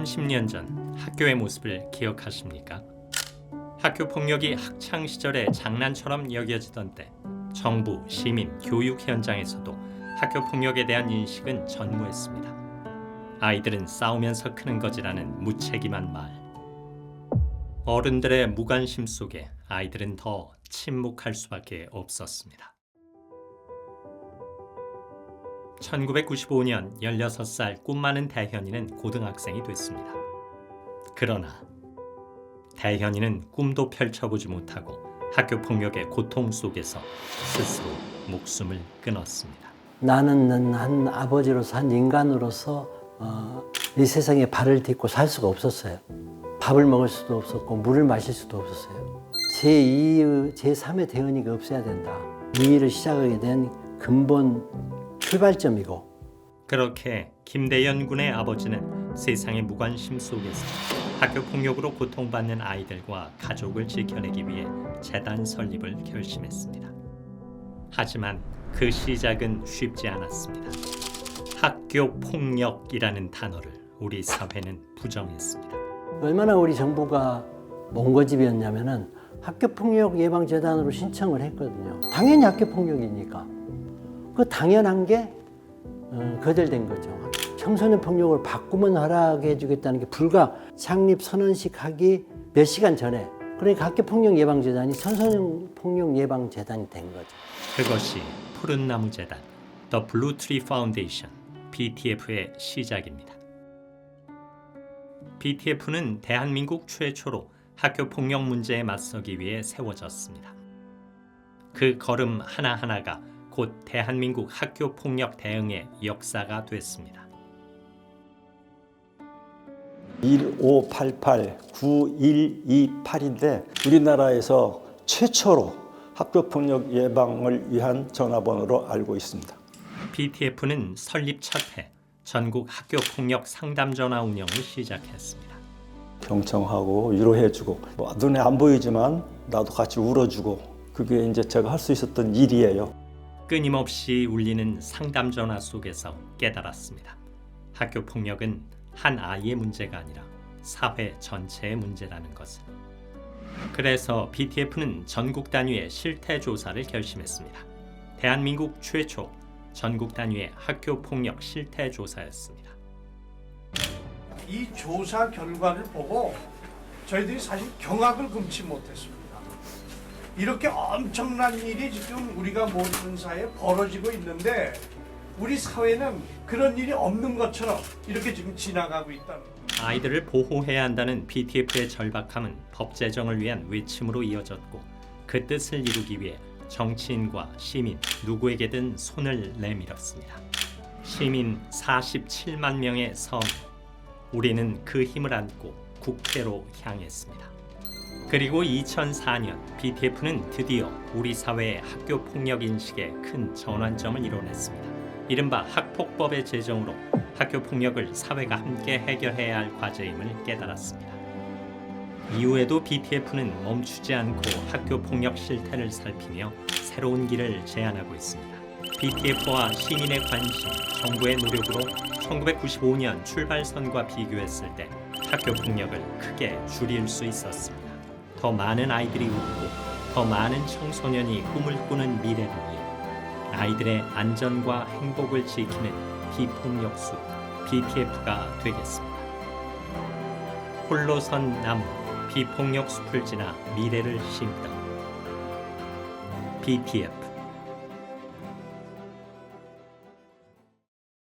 30년 전 학교의 모습을 기억하십니까? 학교 폭력이 학창 시절의 장난처럼 여겨지던 때 정부, 시민, 교육 현장에서도 학교 폭력에 대한 인식은 전무했습니다. 아이들은 싸우면서 크는 거지라는 무책임한 말. 어른들의 무관심 속에 아이들은 더 침묵할 수밖에 없었습니다. 1995년 16살 꿈 많은 대현이는 고등학생이 됐습니다. 그러나 대현이는 꿈도 펼쳐보지 못하고 학교 폭력의 고통 속에서 스스로 목숨을 끊었습니다. 나는 한 아버지로서 한 인간으로서 이 세상에 발을 딛고 살 수가 없었어요. 밥을 먹을 수도 없었고 물을 마실 수도 없었어요. 제2의, 제3의 대현이가 없어야 된다. 이 일을 시작하게 된 근본 출발점이고. 그렇게 김대현 군의 아버지는 세상의 무관심 속에서 학교 폭력으로 고통받는 아이들과 가족을 지켜내기 위해 재단 설립을 결심했습니다. 하지만 그 시작은 쉽지 않았습니다. 학교 폭력이라는 단어를 우리 사회는 부정했습니다. 얼마나 우리 정부가 몽고집이었냐면은 학교폭력예방재단으로 신청을 했거든요. 당연히 학교폭력이니까. 그 당연한 게 거절된 거죠. 청소년 폭력을 바꾸면 허락해 주겠다는 게 불과 창립 선언식 하기 몇 시간 전에, 그러니까 학교폭력예방재단이 청소년 폭력예방재단이 된 거죠. 그것이 푸른나무 재단, The Blue Tree Foundation, BTF의 시작입니다. BTF는 대한민국 최초로 학교 폭력 문제에 맞서기 위해 세워졌습니다. 그 걸음 하나하나가 곧 대한민국 학교 폭력 대응의 역사가 됐습니다. 1588-9128인데 우리나라에서 최초로 학교폭력 예방을 위한 전화번호로 알고 있습니다. BTF는 설립 첫 해 전국 학교폭력 상담전화 운영을 시작했습니다. 경청하고 위로해주고 눈에 안 보이지만 나도 같이 울어주고, 그게 이제 제가 할 수 있었던 일이에요. 끊임없이 울리는 상담전화 속에서 깨달았습니다. 학교폭력은 한 아이의 문제가 아니라 사회 전체의 문제라는 것을. 그래서 BTF는 전국 단위의 실태조사를 결심했습니다. 대한민국 최초 전국 단위의 학교폭력 실태조사였습니다. 이 조사 결과를 보고 저희들이 사실 경악을 금치 못했습니다. 이렇게 엄청난 일이 지금 우리가 모르는 사이에 벌어지고 있는데 우리 사회는 그런 일이 없는 것처럼 이렇게 지금 지나가고 있다는 거예요. 아이들을 보호해야 한다는 BTF의 절박함은 법 제정을 위한 외침으로 이어졌고, 그 뜻을 이루기 위해 정치인과 시민 누구에게든 손을 내밀었습니다. 시민 47만 명의 선, 우리는 그 힘을 안고 국회로 향했습니다. 그리고 2004년 BTF는 드디어 우리 사회의 학교 폭력 인식에 큰 전환점을 이뤄냈습니다. 이른바 학폭법의 제정으로 학교 폭력을 사회가 함께 해결해야 할 과제임을 깨달았습니다. 이후에도 BTF는 멈추지 않고 학교 폭력 실태를 살피며 새로운 길을 제안하고 있습니다. BTF와 시민의 관심, 정부의 노력으로 1995년 출발선과 비교했을 때 학교 폭력을 크게 줄일 수 있었습니다. 더 많은 아이들이 웃고 더 많은 청소년이 꿈을 꾸는 미래를 위해 아이들의 안전과 행복을 지키는 비폭력수 BTF가 되겠습니다. 홀로 선 나무, 비폭력 숲을 지나 미래를 심다. BTF